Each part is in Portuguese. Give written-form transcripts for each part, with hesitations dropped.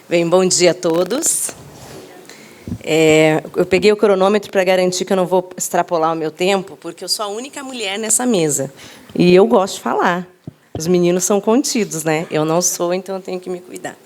Bem, bom dia a todos. Eu peguei o cronômetro para garantir que eu não vou extrapolar o meu tempo, porque eu sou a única mulher nessa mesa. E eu gosto de falar. Os meninos são contidos, né? Eu não sou, então eu tenho que me cuidar.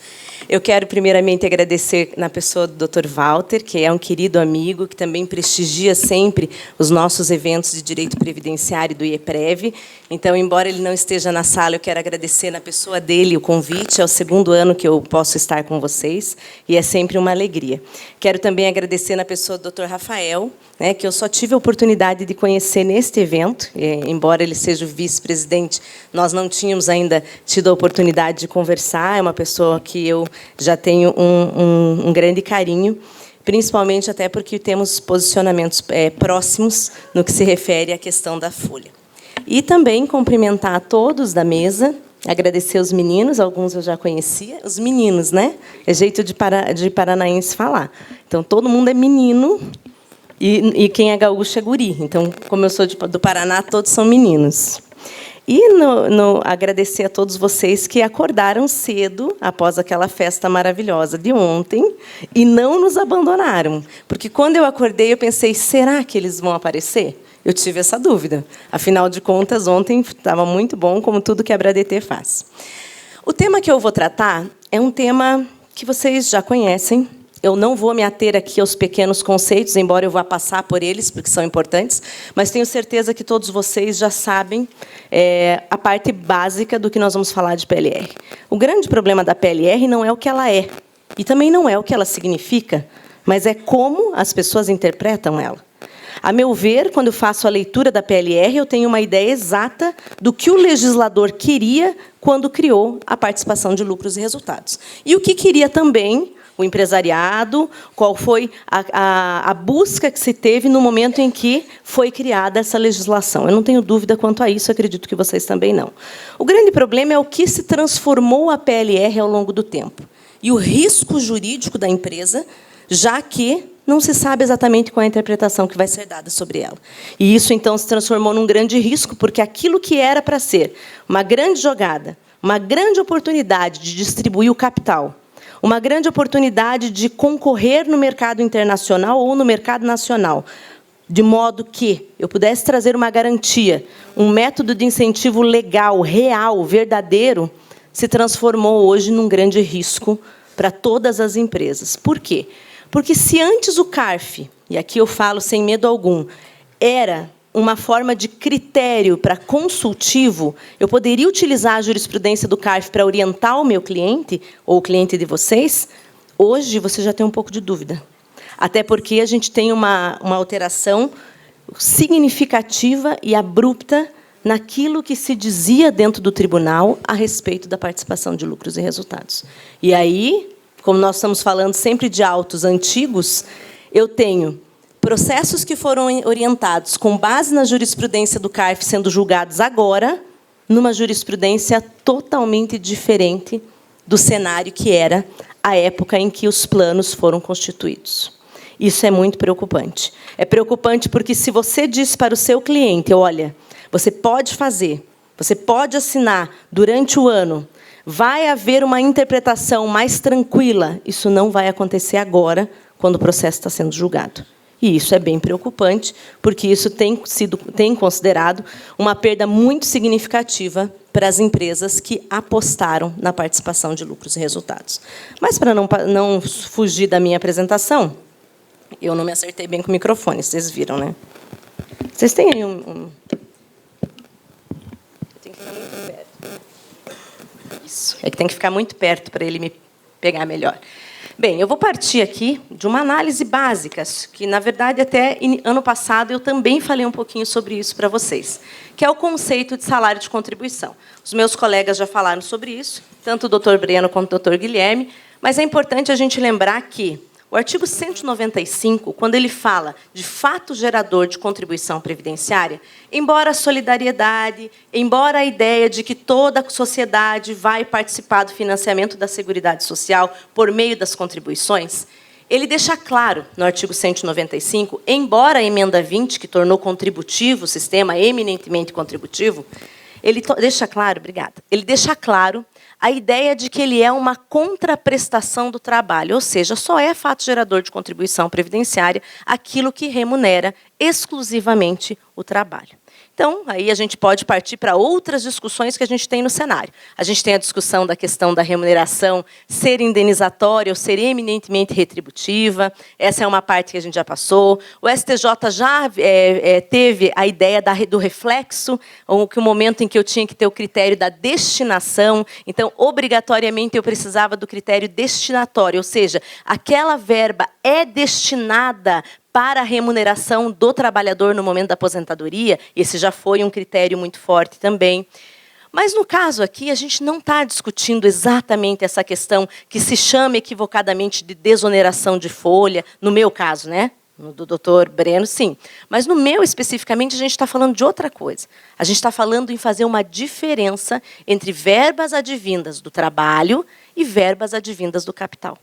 Eu quero, primeiramente, agradecer na pessoa do Dr. Walter, que é um querido amigo, que também prestigia sempre os nossos eventos de direito previdenciário do IEPREV. Então, embora ele não esteja na sala, eu quero agradecer na pessoa dele o convite. É o segundo ano que eu posso estar com vocês, e é sempre uma alegria. Quero também agradecer na pessoa do Dr. Rafael, né, que eu só tive a oportunidade de conhecer neste evento, embora ele seja o vice-presidente, nós não tínhamos ainda tido a oportunidade de conversar. É uma pessoa que eu já tenho um grande carinho, principalmente até porque temos posicionamentos próximos no que se refere à questão da Folha. E também cumprimentar a todos da mesa, agradecer os meninos, alguns eu já conhecia, os meninos, né? É jeito de paranaense falar. Então, todo mundo é menino, e quem é gaúcho é guri. Então, como eu sou do Paraná, todos são meninos. E agradecer a todos vocês que acordaram cedo após aquela festa maravilhosa de ontem e não nos abandonaram. Porque, quando eu acordei, eu pensei, será que eles vão aparecer? Eu tive essa dúvida. Afinal de contas, ontem estava muito bom, como tudo que a Bradt faz. O tema que eu vou tratar é um tema que vocês já conhecem. Eu não vou me ater aqui aos pequenos conceitos, embora eu vá passar por eles, porque são importantes, mas tenho certeza que todos vocês já sabem a parte básica do que nós vamos falar de PLR. O grande problema da PLR não é o que ela é, e também não é o que ela significa, mas é como as pessoas interpretam ela. A meu ver, quando eu faço a leitura da PLR, eu tenho uma ideia exata do que o legislador queria quando criou a participação de lucros e resultados. E o que queria também o empresariado, qual foi a busca que se teve no momento em que foi criada essa legislação. Eu não tenho dúvida quanto a isso, acredito que vocês também não. O grande problema é o que se transformou a PLR ao longo do tempo. E o risco jurídico da empresa, já que não se sabe exatamente qual é a interpretação que vai ser dada sobre ela. E isso, então, se transformou num grande risco, porque aquilo que era para ser uma grande jogada, uma grande oportunidade de distribuir o capital, uma grande oportunidade de concorrer no mercado internacional ou no mercado nacional, de modo que eu pudesse trazer uma garantia, um método de incentivo legal, real, verdadeiro, se transformou hoje num grande risco para todas as empresas. Por quê? Porque se antes o CARF, e aqui eu falo sem medo algum, era uma forma de critério para consultivo, eu poderia utilizar a jurisprudência do CARF para orientar o meu cliente, ou o cliente de vocês. Hoje, você já tem um pouco de dúvida. Até porque a gente tem uma alteração significativa e abrupta naquilo que se dizia dentro do tribunal a respeito da participação de lucros e resultados. E aí, como nós estamos falando sempre de autos antigos, eu tenho processos que foram orientados com base na jurisprudência do CARF sendo julgados agora, numa jurisprudência totalmente diferente do cenário que era a época em que os planos foram constituídos. Isso é muito preocupante. É preocupante porque, se você diz para o seu cliente, olha, você pode fazer, você pode assinar durante o ano, vai haver uma interpretação mais tranquila, isso não vai acontecer agora, quando o processo está sendo julgado. E isso é bem preocupante, porque isso tem considerado uma perda muito significativa para as empresas que apostaram na participação de lucros e resultados. Mas, para não fugir da minha apresentação, eu não me acertei bem com o microfone, vocês viram, né? Vocês têm aí Tem que ficar muito perto. Isso. É que tem que ficar muito perto para ele me pegar melhor. Bem, eu vou partir aqui de uma análise básica, que, na verdade, até ano passado eu também falei um pouquinho sobre isso para vocês, que é o conceito de salário de contribuição. Os meus colegas já falaram sobre isso, tanto o Dr. Breno quanto o Dr. Guilherme, mas é importante a gente lembrar que o artigo 195, quando ele fala de fato gerador de contribuição previdenciária, embora a solidariedade, embora a ideia de que toda a sociedade vai participar do financiamento da Seguridade Social por meio das contribuições, ele deixa claro, no artigo 195, embora a emenda 20, que tornou contributivo o sistema eminentemente contributivo, ele deixa claro, obrigada, ele deixa claro a ideia de que ele é uma contraprestação do trabalho, ou seja, só é fato gerador de contribuição previdenciária aquilo que remunera exclusivamente o trabalho. Então, aí a gente pode partir para outras discussões que a gente tem no cenário. A gente tem a discussão da questão da remuneração ser indenizatória ou ser eminentemente retributiva. Essa é uma parte que a gente já passou. O STJ já teve a ideia do reflexo, ou que o momento em que eu tinha que ter o critério da destinação. Então, obrigatoriamente, eu precisava do critério destinatório, ou seja, aquela verba é destinada para a remuneração do trabalhador no momento da aposentadoria. Esse já foi um critério muito forte também. Mas, no caso aqui, a gente não está discutindo exatamente essa questão que se chama equivocadamente de desoneração de folha, no meu caso, né? No do doutor Breno, sim. Mas, no meu, especificamente, a gente está falando de outra coisa. A gente está falando em fazer uma diferença entre verbas advindas do trabalho e verbas advindas do capital.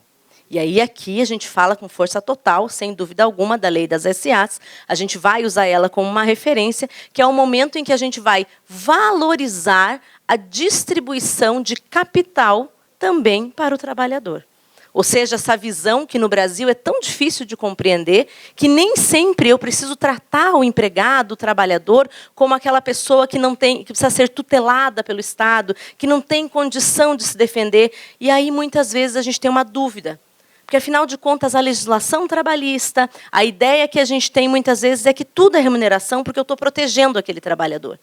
E aí, aqui, a gente fala com força total, sem dúvida alguma, da lei das SAs. A gente vai usar ela como uma referência, que é o momento em que a gente vai valorizar a distribuição de capital também para o trabalhador. Ou seja, essa visão que no Brasil é tão difícil de compreender, que nem sempre eu preciso tratar o empregado, o trabalhador, como aquela pessoa que não tem, que precisa ser tutelada pelo Estado, que não tem condição de se defender. E aí, muitas vezes, a gente tem uma dúvida. Porque, afinal de contas, a legislação trabalhista, a ideia que a gente tem muitas vezes é que tudo é remuneração porque eu estou protegendo aquele trabalhador.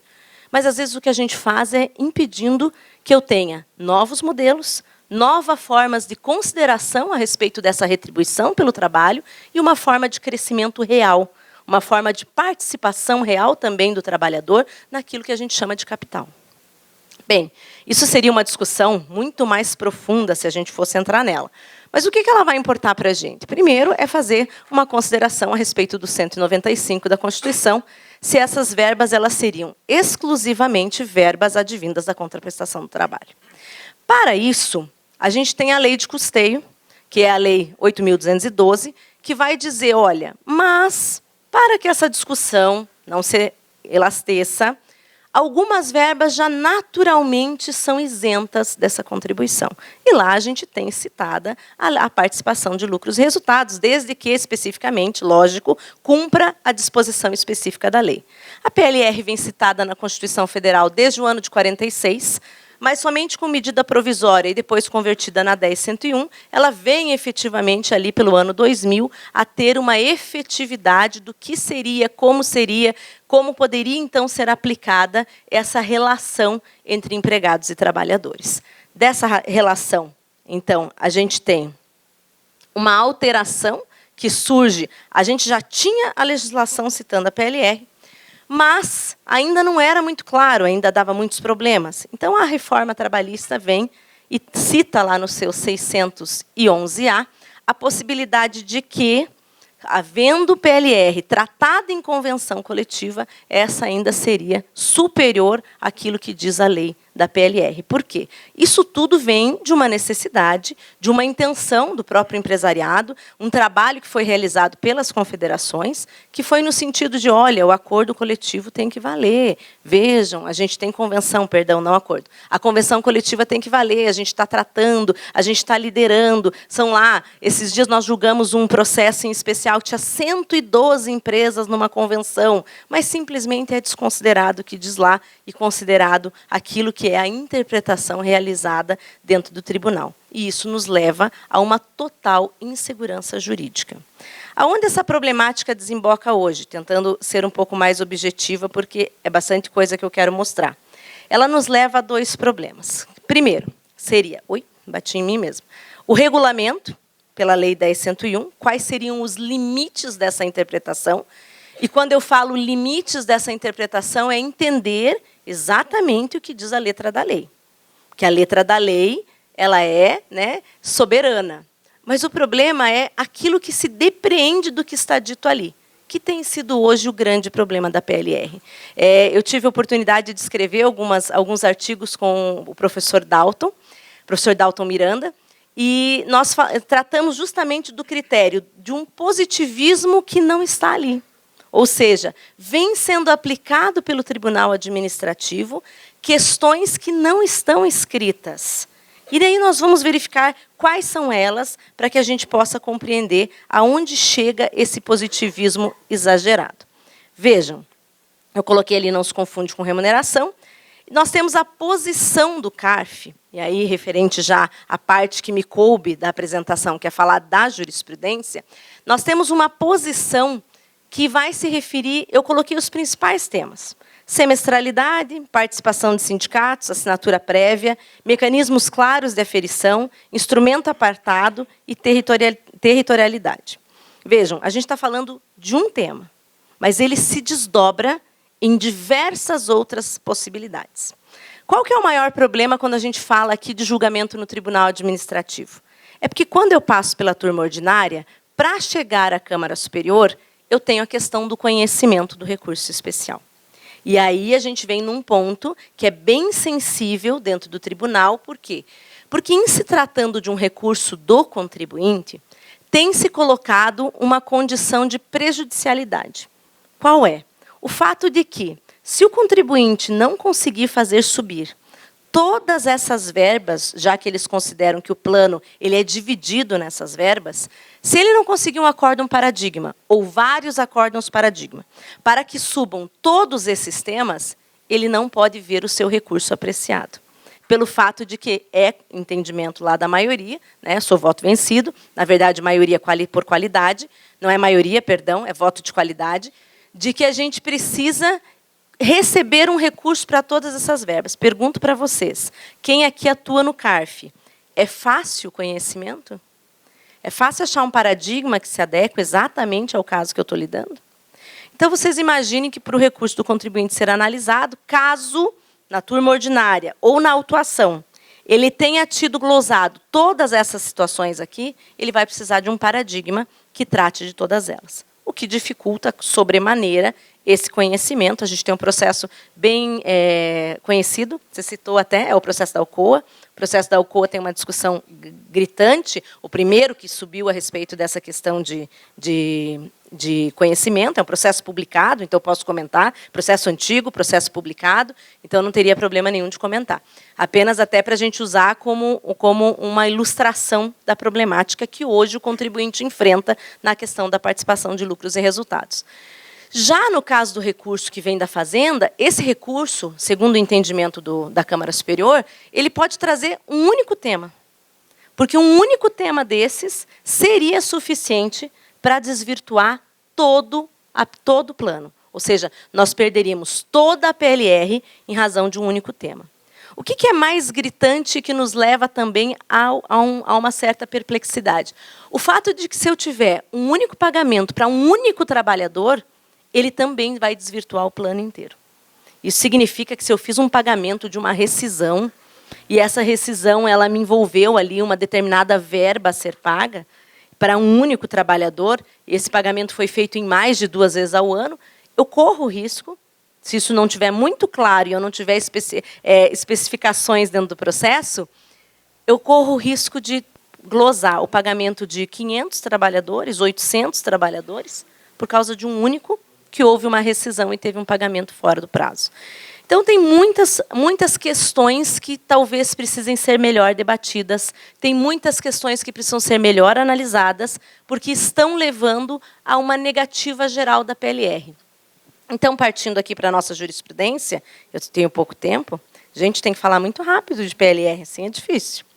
Mas, às vezes, o que a gente faz é impedindo que eu tenha novos modelos, novas formas de consideração a respeito dessa retribuição pelo trabalho e uma forma de crescimento real, uma forma de participação real também do trabalhador naquilo que a gente chama de capital. Bem, isso seria uma discussão muito mais profunda se a gente fosse entrar nela. Mas o que ela vai importar para a gente? Primeiro, é fazer uma consideração a respeito do 195 da Constituição, se essas verbas elas seriam exclusivamente verbas advindas da contraprestação do trabalho. Para isso, a gente tem a lei de custeio, que é a lei 8.212, que vai dizer, olha, mas para que essa discussão não se elasteça, algumas verbas já naturalmente são isentas dessa contribuição. E lá a gente tem citada a participação de lucros e resultados, desde que, especificamente, lógico, cumpra a disposição específica da lei. A PLR vem citada na Constituição Federal desde o ano de 46, mas somente com medida provisória e depois convertida na 10.101, ela vem efetivamente ali pelo ano 2000 a ter uma efetividade do que seria, como poderia então ser aplicada essa relação entre empregados e trabalhadores. Dessa relação, então, a gente tem uma alteração que surge, a gente já tinha a legislação citando a PLR, mas ainda não era muito claro, ainda dava muitos problemas. Então, a reforma trabalhista vem e cita lá no seu 611-A a possibilidade de que, havendo PLR tratada em convenção coletiva, essa ainda seria superior àquilo que diz a lei da PLR. Por quê? Isso tudo vem de uma necessidade, de uma intenção do próprio empresariado, um trabalho que foi realizado pelas confederações, que foi no sentido de, olha, o acordo coletivo tem que valer. Vejam, a gente tem convenção, perdão, não acordo. A convenção coletiva tem que valer, a gente está tratando, a gente está liderando. São lá, esses dias nós julgamos um processo em especial que tinha 112 empresas numa convenção, mas simplesmente é desconsiderado o que diz lá e considerado aquilo que é a interpretação realizada dentro do tribunal. E isso nos leva a uma total insegurança jurídica. Aonde essa problemática desemboca hoje? Tentando ser um pouco mais objetiva, porque é bastante coisa que eu quero mostrar. Ela nos leva a dois problemas. Primeiro, seria... Oi, bati em mim mesmo. O regulamento, pela Lei 10.101, quais seriam os limites dessa interpretação. E quando eu falo limites dessa interpretação, é entender exatamente o que diz a letra da lei. Porque a letra da lei ela é, né, soberana. Mas o problema é aquilo que se depreende do que está dito ali, que tem sido hoje o grande problema da PLR. Eu tive a oportunidade de escrever alguns artigos com o professor Dalton Miranda, e nós tratamos justamente do critério de um positivismo que não está ali. Ou seja, vem sendo aplicado pelo Tribunal Administrativo questões que não estão escritas. E daí nós vamos verificar quais são elas para que a gente possa compreender aonde chega esse positivismo exagerado. Vejam, eu coloquei ali não se confunde com remuneração. Nós temos a posição do CARF, e aí referente já à parte que me coube da apresentação, que é falar da jurisprudência, nós temos uma posição que vai se referir, eu coloquei os principais temas: semestralidade, participação de sindicatos, assinatura prévia, mecanismos claros de aferição, instrumento apartado e territorialidade. Vejam, a gente está falando de um tema, mas ele se desdobra em diversas outras possibilidades. Qual que é o maior problema quando a gente fala aqui de julgamento no Tribunal Administrativo? É porque quando eu passo pela turma ordinária, para chegar à Câmara Superior, eu tenho a questão do conhecimento do recurso especial. E aí a gente vem num ponto que é bem sensível dentro do tribunal. Por quê? Porque, em se tratando de um recurso do contribuinte, tem se colocado uma condição de prejudicialidade. Qual é? O fato de que, se o contribuinte não conseguir fazer subir todas essas verbas, já que eles consideram que o plano ele é dividido nessas verbas, se ele não conseguir um acórdão paradigma, ou vários acórdãos paradigma, para que subam todos esses temas, ele não pode ver o seu recurso apreciado. Pelo fato de que é entendimento lá da maioria, né, sou voto vencido, na verdade, maioria por qualidade, não é maioria, perdão, é voto de qualidade, de que a gente precisa receber um recurso para todas essas verbas. Pergunto para vocês, quem aqui atua no CARF, é fácil o conhecimento? É fácil achar um paradigma que se adequa exatamente ao caso que eu estou lidando? Então, vocês imaginem que para o recurso do contribuinte ser analisado, caso, na turma ordinária ou na autuação, ele tenha tido glosado todas essas situações aqui, ele vai precisar de um paradigma que trate de todas elas, o que dificulta sobremaneira esse conhecimento. A gente tem um processo bem conhecido, você citou até, é o processo da Alcoa. O processo da Alcoa tem uma discussão gritante, o primeiro que subiu a respeito dessa questão de conhecimento, é um processo publicado, então eu posso comentar, processo antigo, processo publicado, então não teria problema nenhum de comentar. Apenas até para a gente usar como uma ilustração da problemática que hoje o contribuinte enfrenta na questão da participação de lucros e resultados. Já no caso do recurso que vem da Fazenda, esse recurso, segundo o entendimento da Câmara Superior, ele pode trazer um único tema. Porque um único tema desses seria suficiente para desvirtuar todo o plano. Ou seja, nós perderíamos toda a PLR em razão de um único tema. O que é mais gritante que nos leva também a uma certa perplexidade? O fato de que, se eu tiver um único pagamento para um único trabalhador, ele também vai desvirtuar o plano inteiro. Isso significa que, se eu fiz um pagamento de uma rescisão, e essa rescisão ela me envolveu ali uma determinada verba a ser paga, para um único trabalhador, esse pagamento foi feito em mais de 2 vezes ao ano, eu corro o risco, se isso não estiver muito claro e eu não tiver especificações dentro do processo, eu corro o risco de glosar o pagamento de 500 trabalhadores, 800 trabalhadores, por causa de um único que houve uma rescisão e teve um pagamento fora do prazo. Então, tem muitas questões que talvez precisem ser melhor debatidas, tem muitas questões que precisam ser melhor analisadas, porque estão levando a uma negativa geral da PLR. Então, partindo aqui para a nossa jurisprudência, eu tenho pouco tempo, a gente tem que falar muito rápido de PLR, assim é difícil.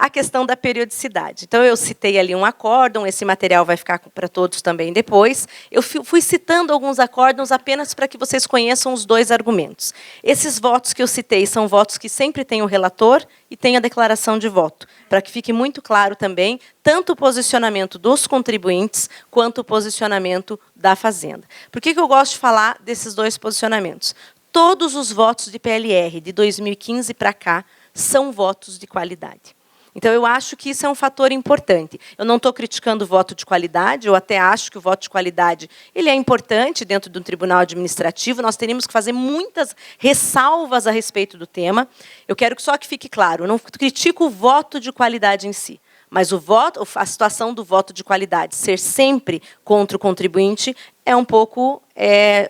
A questão da periodicidade. Então, eu citei ali um acórdão, esse material vai ficar para todos também depois. Eu fui citando alguns acórdãos apenas para que vocês conheçam os 2 argumentos. Esses votos que eu citei são votos que sempre tem o relator e tem a declaração de voto, para que fique muito claro também, tanto o posicionamento dos contribuintes, quanto o posicionamento da Fazenda. Por que eu gosto de falar desses 2 posicionamentos? Todos os votos de PLR de 2015 para cá são votos de qualidade. Então, eu acho que isso é um fator importante. Eu não estou criticando o voto de qualidade, eu até acho que o voto de qualidade ele é importante dentro do tribunal administrativo, nós teríamos que fazer muitas ressalvas a respeito do tema. Eu quero só que fique claro, eu não critico o voto de qualidade em si, mas a situação do voto de qualidade ser sempre contra o contribuinte é um pouco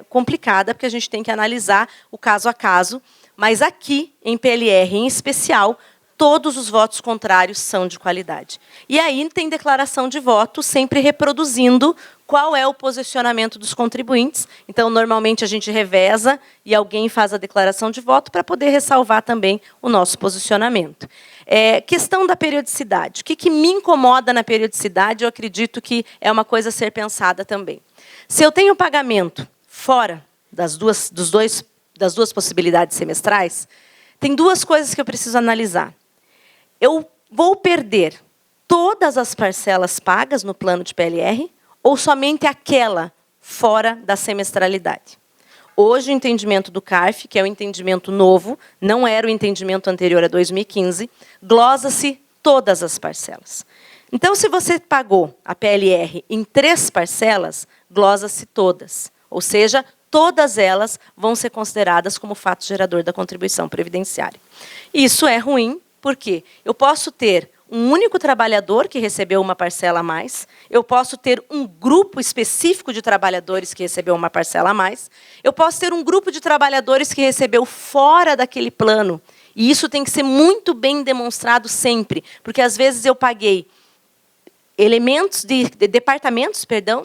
complicada, porque a gente tem que analisar o caso a caso. Mas aqui, em PLR em especial, todos os votos contrários são de qualidade. E aí tem declaração de voto, sempre reproduzindo qual é o posicionamento dos contribuintes. Então, normalmente, a gente reveza e alguém faz a declaração de voto para poder ressalvar também o nosso posicionamento. Questão da periodicidade. O que me incomoda na periodicidade, eu acredito que é uma coisa a ser pensada também. Se eu tenho pagamento fora das duas possibilidades semestrais, tem duas coisas que eu preciso analisar. Eu vou perder todas as parcelas pagas no plano de PLR ou somente aquela fora da semestralidade? Hoje, o entendimento do CARF, que é o entendimento novo, não era o entendimento anterior a 2015, glosa-se todas as parcelas. Então, se você pagou a PLR em 3 parcelas, glosa-se todas. Ou seja, todas elas vão ser consideradas como fato gerador da contribuição previdenciária. Isso é ruim, porque eu posso ter um único trabalhador que recebeu uma parcela a mais, eu posso ter um grupo específico de trabalhadores que recebeu uma parcela a mais, eu posso ter um grupo de trabalhadores que recebeu fora daquele plano, e isso tem que ser muito bem demonstrado sempre, porque às vezes eu paguei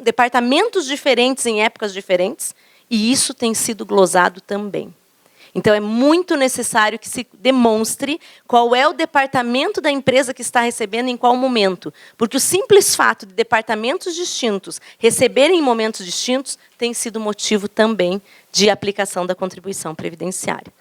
departamentos diferentes em épocas diferentes, e isso tem sido glosado também. Então, é muito necessário que se demonstre qual é o departamento da empresa que está recebendo em qual momento. Porque o simples fato de departamentos distintos receberem em momentos distintos tem sido motivo também de aplicação da contribuição previdenciária.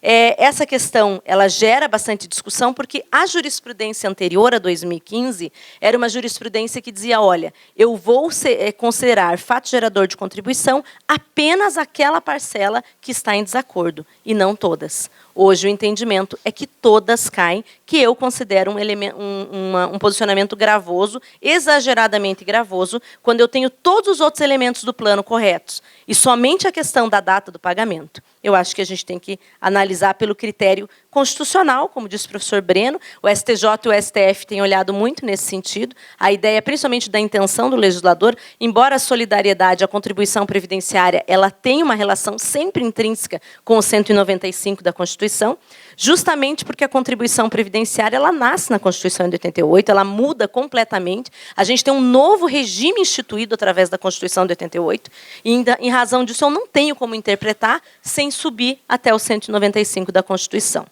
Essa questão ela gera bastante discussão, porque a jurisprudência anterior a 2015 era uma jurisprudência que dizia, olha, eu vou considerar fato gerador de contribuição apenas aquela parcela que está em desacordo, e não todas. Hoje o entendimento é que todas caem, que eu considero um posicionamento gravoso, exageradamente gravoso, quando eu tenho todos os outros elementos do plano corretos, e somente a questão da data do pagamento. Eu acho que a gente tem que analisar pelo critério constitucional, como disse o professor Breno. O STJ e o STF têm olhado muito nesse sentido. A ideia, principalmente da intenção do legislador, embora a solidariedade, a contribuição previdenciária, ela tem uma relação sempre intrínseca com o 195 da Constituição, justamente porque a contribuição previdenciária ela nasce na Constituição de 88, ela muda completamente. A gente tem um novo regime instituído através da Constituição de 88, e em razão disso eu não tenho como interpretar sem subir até o 195 da Constituição.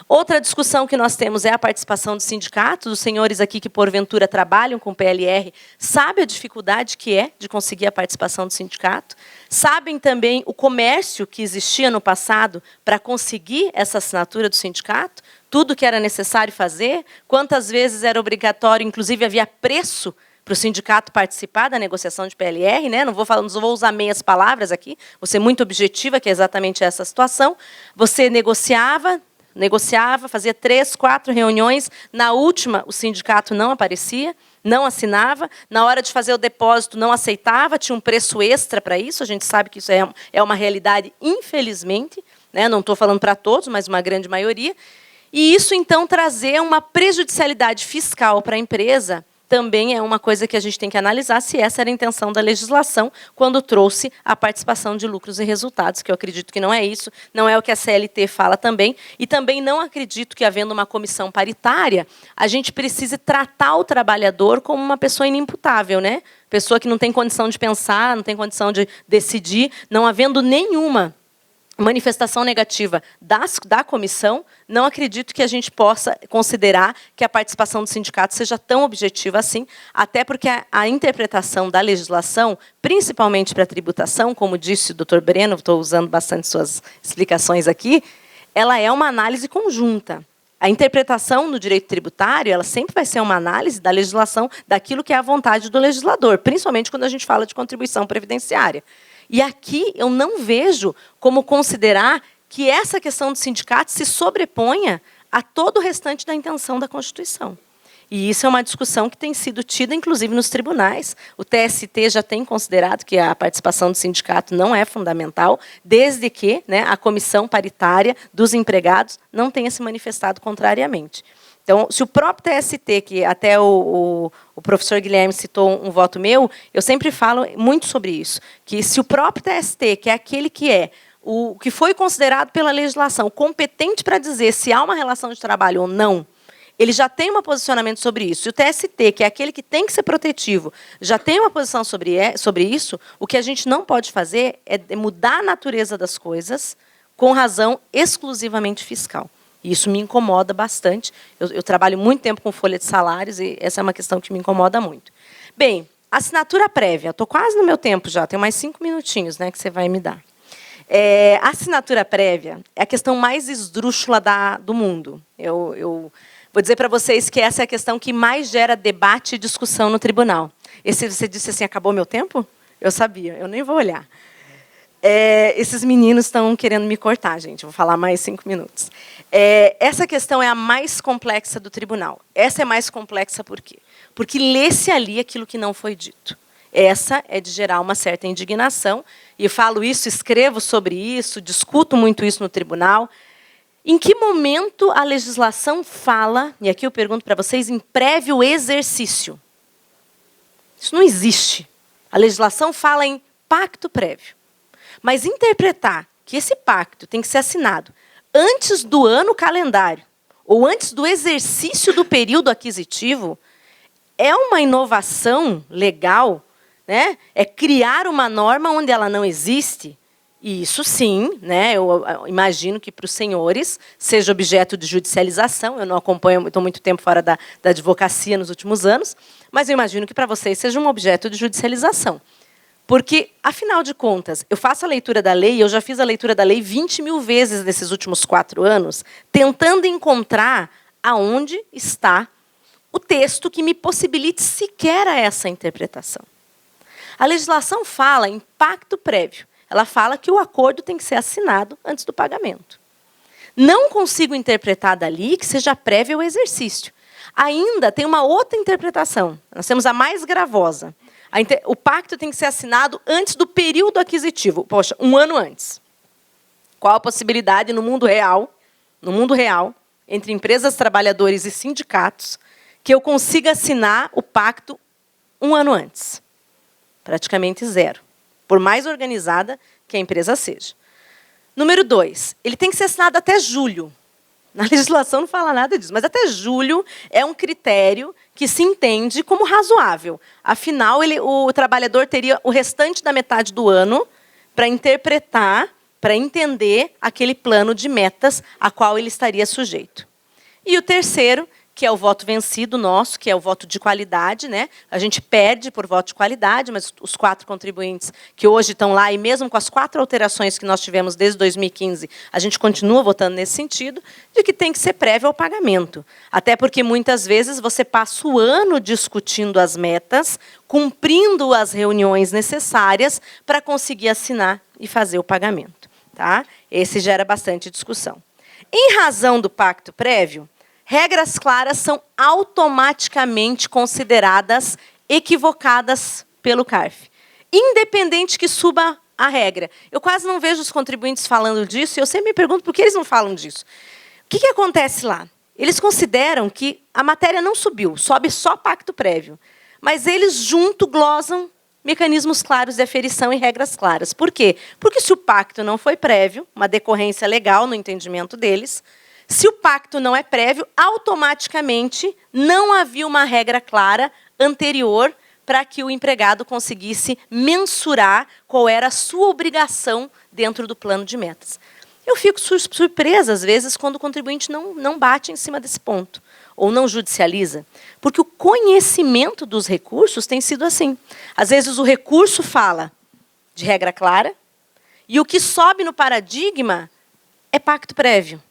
Outra discussão que nós temos é a participação dos sindicatos. Os senhores aqui que, porventura, trabalham com PLR, sabem a dificuldade que é de conseguir a participação do sindicato. Sabem também o comércio que existia no passado para conseguir essa assinatura do sindicato, tudo que era necessário fazer, quantas vezes era obrigatório, inclusive havia preço para o sindicato participar da negociação de PLR, né? Não vou usar meias palavras aqui, vou ser muito objetiva, que é exatamente essa situação. Você negociava, fazia 3, 4 reuniões, na última o sindicato não aparecia, não assinava, na hora de fazer o depósito não aceitava, tinha um preço extra para isso, a gente sabe que isso é uma realidade, infelizmente, né? Não estou falando para todos, mas uma grande maioria, e isso, então, trazer uma prejudicialidade fiscal para a empresa, também é uma coisa que a gente tem que analisar se essa era a intenção da legislação quando trouxe a participação de lucros e resultados, que eu acredito que não é isso, não é o que a CLT fala também, e também não acredito que, havendo uma comissão paritária, a gente precise tratar o trabalhador como uma pessoa inimputável, né? Pessoa que não tem condição de pensar, não tem condição de decidir, não havendo nenhuma manifestação negativa da comissão, não acredito que a gente possa considerar que a participação do sindicato seja tão objetiva assim, até porque a interpretação da legislação, principalmente para a tributação, como disse o doutor Breno, estou usando bastante suas explicações aqui, ela é uma análise conjunta. A interpretação no direito tributário, ela sempre vai ser uma análise da legislação, daquilo que é a vontade do legislador, principalmente quando a gente fala de contribuição previdenciária. E aqui eu não vejo como considerar que essa questão do sindicato se sobreponha a todo o restante da intenção da Constituição. E isso é uma discussão que tem sido tida, inclusive, nos tribunais. O TST já tem considerado que a participação do sindicato não é fundamental, desde que, né, a comissão paritária dos empregados não tenha se manifestado contrariamente. Então, se o próprio TST, que até o professor Guilherme citou um voto meu, eu sempre falo muito sobre isso, que se o próprio TST, que é aquele que foi considerado pela legislação competente para dizer se há uma relação de trabalho ou não, ele já tem um posicionamento sobre isso. E o TST, que é aquele que tem que ser protetivo, já tem uma posição sobre isso, o que a gente não pode fazer é mudar a natureza das coisas com razão exclusivamente fiscal. E isso me incomoda bastante. Eu trabalho muito tempo com folha de salários e essa é uma questão que me incomoda muito. Bem, assinatura prévia. Estou quase no meu tempo já, tenho mais 5 minutinhos, né, que você vai me dar. A assinatura prévia é a questão mais esdrúxula do mundo. Eu vou dizer para vocês que essa é a questão que mais gera debate e discussão no tribunal. Você disse assim, acabou meu tempo? Eu sabia, eu nem vou olhar. Esses meninos estão querendo me cortar, gente. Vou falar mais 5 minutos. Essa questão é a mais complexa do tribunal. Essa é mais complexa por quê? Porque lê-se ali aquilo que não foi dito. Essa é de gerar uma certa indignação. E falo isso, escrevo sobre isso, discuto muito isso no tribunal. Em que momento a legislação fala, e aqui eu pergunto para vocês, em prévio exercício? Isso não existe. A legislação fala em pacto prévio. Mas interpretar que esse pacto tem que ser assinado antes do ano calendário ou antes do exercício do período aquisitivo é uma inovação legal, né? É criar uma norma onde ela não existe. E isso sim, né? Eu imagino que para os senhores seja objeto de judicialização. Eu não acompanho, estou muito tempo fora da advocacia nos últimos anos, mas eu imagino que para vocês seja um objeto de judicialização. Porque, afinal de contas, eu faço a leitura da lei, eu já fiz a leitura da lei 20 mil vezes nesses últimos 4 anos, tentando encontrar aonde está o texto que me possibilite sequer essa interpretação. A legislação fala em pacto prévio. Ela fala que o acordo tem que ser assinado antes do pagamento. Não consigo interpretar dali que seja prévio ao exercício. Ainda tem uma outra interpretação. Nós temos a mais gravosa. O pacto tem que ser assinado antes do período aquisitivo. Poxa, 1 ano antes. Qual a possibilidade no mundo real, entre empresas, trabalhadores e sindicatos, que eu consiga assinar o pacto 1 ano antes? Praticamente zero. Por mais organizada que a empresa seja. Número 2, ele tem que ser assinado até julho. Na legislação não fala nada disso, mas até julho é um critério que se entende como razoável. Afinal, o trabalhador teria o restante da metade do ano para interpretar, para entender aquele plano de metas a qual ele estaria sujeito. E o terceiro, que é o voto vencido nosso, que é o voto de qualidade, né? A gente perde por voto de qualidade, mas os 4 contribuintes que hoje estão lá, e mesmo com as 4 alterações que nós tivemos desde 2015, a gente continua votando nesse sentido, de que tem que ser prévio ao pagamento. Até porque, muitas vezes, você passa o ano discutindo as metas, cumprindo as reuniões necessárias para conseguir assinar e fazer o pagamento. Tá? Esse gera bastante discussão. Em razão do pacto prévio, regras claras são automaticamente consideradas equivocadas pelo CARF, independente que suba a regra. Eu quase não vejo os contribuintes falando disso, e eu sempre me pergunto por que eles não falam disso. O que acontece lá? Eles consideram que a matéria não subiu, sobe só pacto prévio, mas eles junto glosam mecanismos claros de aferição e regras claras. Por quê? Porque se o pacto não foi prévio, uma decorrência legal no entendimento deles, se o pacto não é prévio, automaticamente não havia uma regra clara anterior para que o empregado conseguisse mensurar qual era a sua obrigação dentro do plano de metas. Eu fico surpresa, às vezes, quando o contribuinte não bate em cima desse ponto, ou não judicializa, porque o conhecimento dos recursos tem sido assim. Às vezes, o recurso fala de regra clara, e o que sobe no paradigma é pacto prévio.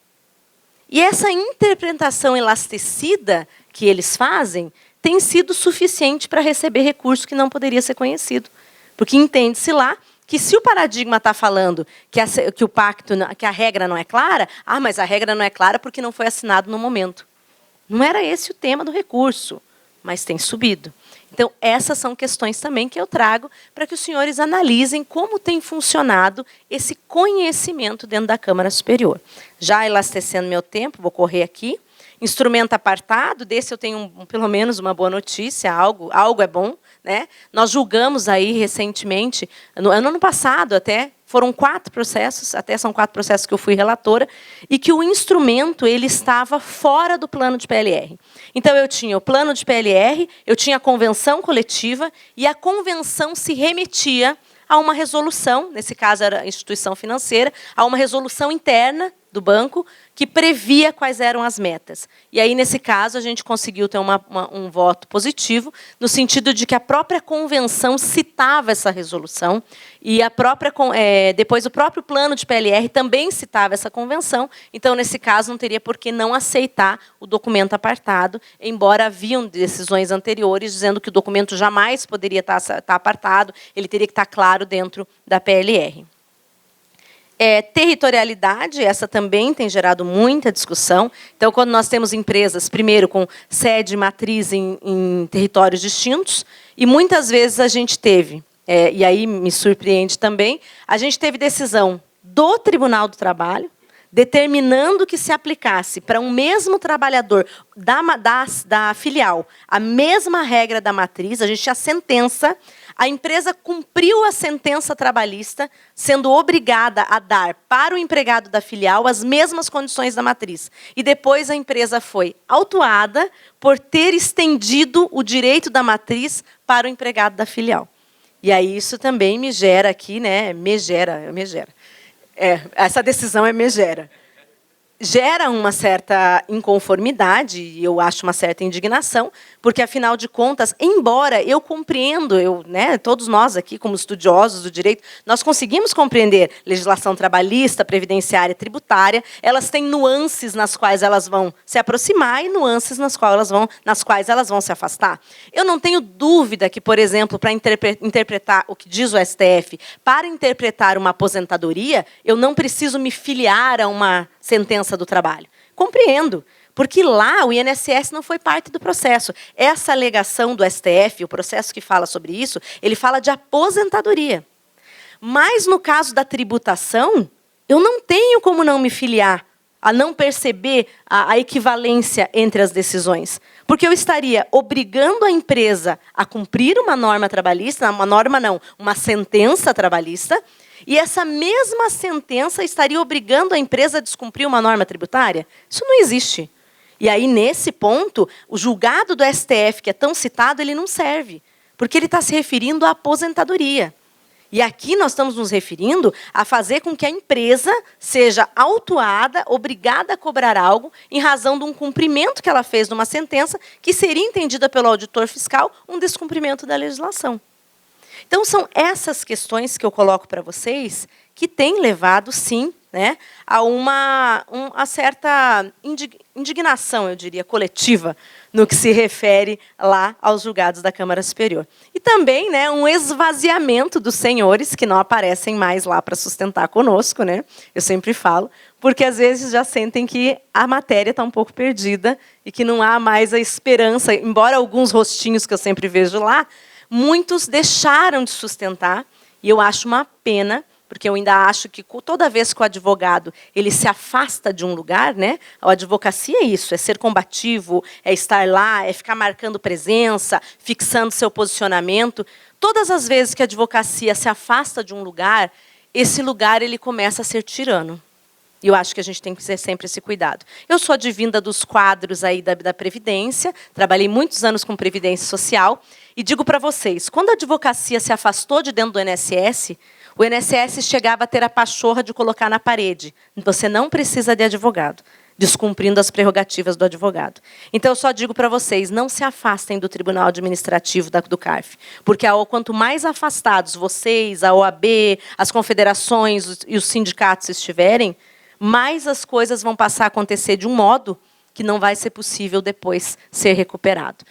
E essa interpretação elastecida que eles fazem tem sido suficiente para receber recurso que não poderia ser conhecido. Porque entende-se lá que se o paradigma está falando que o pacto, que a regra não é clara, mas a regra não é clara porque não foi assinado no momento. Não era esse o tema do recurso, mas tem subido. Então, essas são questões também que eu trago para que os senhores analisem como tem funcionado esse conhecimento dentro da Câmara Superior. Já elastecendo meu tempo, vou correr aqui. Instrumento apartado, desse eu tenho pelo menos uma boa notícia, algo é bom, né? Nós julgamos aí recentemente, no ano passado até, foram 4 processos, até são 4 processos que eu fui relatora, e que o instrumento ele estava fora do plano de PLR. Então, eu tinha o plano de PLR, eu tinha a convenção coletiva, e a convenção se remetia a uma resolução, nesse caso era a instituição financeira, a uma resolução interna do banco que previa quais eram as metas. E aí, nesse caso, a gente conseguiu ter um voto positivo, no sentido de que a própria convenção citava essa resolução, e depois o próprio plano de PLR também citava essa convenção, então, nesse caso, não teria por que não aceitar o documento apartado, embora haviam decisões anteriores dizendo que o documento jamais poderia estar apartado, ele teria que estar claro dentro da PLR. Territorialidade, essa também tem gerado muita discussão. Então, quando nós temos empresas, primeiro, com sede matriz em territórios distintos, e muitas vezes a gente teve, e aí me surpreende também, a gente teve decisão do Tribunal do Trabalho, determinando que se aplicasse para um mesmo trabalhador da filial a mesma regra da matriz, a gente tinha sentença, a empresa cumpriu a sentença trabalhista, sendo obrigada a dar para o empregado da filial as mesmas condições da matriz. E depois a empresa foi autuada por ter estendido o direito da matriz para o empregado da filial. E aí isso também me gera aqui, né? Me gera. Essa decisão me gera. Gera uma certa inconformidade, e eu acho uma certa indignação, porque, afinal de contas, embora eu compreendo, todos nós aqui, como estudiosos do direito, nós conseguimos compreender legislação trabalhista, previdenciária, tributária, elas têm nuances nas quais elas vão se aproximar e nuances nas quais elas vão se afastar. Eu não tenho dúvida que, por exemplo, para interpretar o que diz o STF, para interpretar uma aposentadoria, eu não preciso me filiar a uma sentença do trabalho. Compreendo, porque lá o INSS não foi parte do processo. Essa alegação do STF, o processo que fala sobre isso, ele fala de aposentadoria. Mas, no caso da tributação, eu não tenho como não me filiar, a não perceber a equivalência entre as decisões. Porque eu estaria obrigando a empresa a cumprir uma norma trabalhista, uma sentença trabalhista, e essa mesma sentença estaria obrigando a empresa a descumprir uma norma tributária? Isso não existe. E aí, nesse ponto, o julgado do STF, que é tão citado, ele não serve, porque ele está se referindo à aposentadoria. E aqui nós estamos nos referindo a fazer com que a empresa seja autuada, obrigada a cobrar algo, em razão de um cumprimento que ela fez numa sentença, que seria entendida pelo auditor fiscal um descumprimento da legislação. Então, são essas questões que eu coloco para vocês que têm levado, sim, a uma certa indignação, eu diria, coletiva, no que se refere lá aos julgados da Câmara Superior. E também um esvaziamento dos senhores, que não aparecem mais lá para sustentar conosco, eu sempre falo, porque às vezes já sentem que a matéria está um pouco perdida e que não há mais a esperança, embora alguns rostinhos que eu sempre vejo lá, muitos deixaram de sustentar, e eu acho uma pena, porque eu ainda acho que toda vez que o advogado ele se afasta de um lugar, a advocacia é isso, é ser combativo, é estar lá, é ficar marcando presença, fixando seu posicionamento. Todas as vezes que a advocacia se afasta de um lugar, esse lugar ele começa a ser tirano. E eu acho que a gente tem que ter sempre esse cuidado. Eu sou advinda dos quadros aí da Previdência, trabalhei muitos anos com Previdência Social, e digo para vocês, quando a advocacia se afastou de dentro do INSS, o INSS chegava a ter a pachorra de colocar na parede: você não precisa de advogado, descumprindo as prerrogativas do advogado. Então, eu só digo para vocês, não se afastem do Tribunal Administrativo do CARF, porque quanto mais afastados vocês, a OAB, as confederações e os sindicatos estiverem, mais as coisas vão passar a acontecer de um modo que não vai ser possível depois ser recuperado.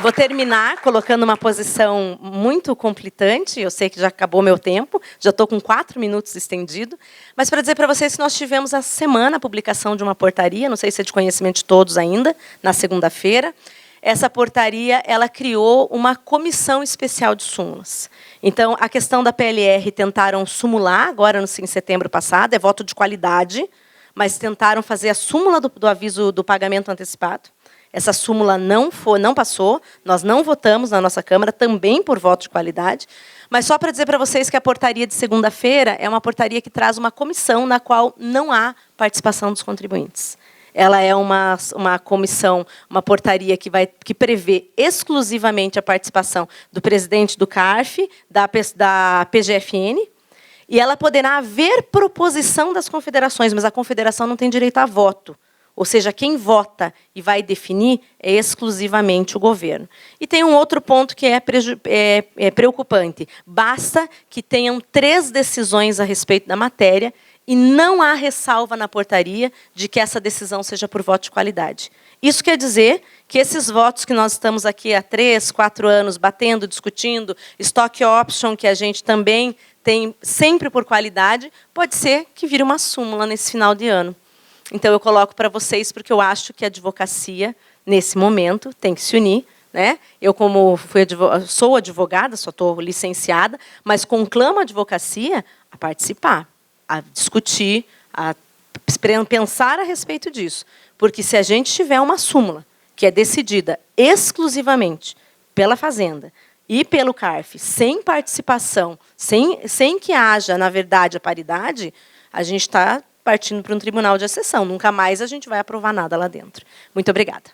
Vou terminar colocando uma posição muito conflitante. Eu sei que já acabou meu tempo, já estou com 4 minutos estendido. Mas para dizer para vocês que nós tivemos essa semana a publicação de uma portaria, não sei se é de conhecimento de todos ainda, na segunda-feira. Essa portaria ela criou uma comissão especial de súmulas. Então, a questão da PLR tentaram sumular, agora em setembro passado, é voto de qualidade, mas tentaram fazer a súmula do aviso do pagamento antecipado. Essa súmula não passou, nós não votamos na nossa Câmara, também por voto de qualidade. Mas só para dizer para vocês que a portaria de segunda-feira é uma portaria que traz uma comissão na qual não há participação dos contribuintes. Ela é uma comissão, uma portaria que prevê exclusivamente a participação do presidente do CARF, da PGFN, e ela poderá haver proposição das confederações, mas a confederação não tem direito a voto. Ou seja, quem vota e vai definir é exclusivamente o governo. E tem um outro ponto que é preocupante. Basta que tenham 3 decisões a respeito da matéria e não há ressalva na portaria de que essa decisão seja por voto de qualidade. Isso quer dizer que esses votos que nós estamos aqui há 3, 4 anos batendo, discutindo, stock option, que a gente também tem sempre por qualidade, pode ser que vire uma súmula nesse final de ano. Então, eu coloco para vocês, porque eu acho que a advocacia, nesse momento, tem que se unir. Né? Eu, como sou advogada, só estou licenciada, mas conclamo a advocacia a participar, a discutir, a pensar a respeito disso. Porque se a gente tiver uma súmula que é decidida exclusivamente pela Fazenda e pelo CARF, sem participação, sem que haja, na verdade, a paridade, a gente está partindo para um tribunal de exceção. Nunca mais a gente vai aprovar nada lá dentro. Muito obrigada.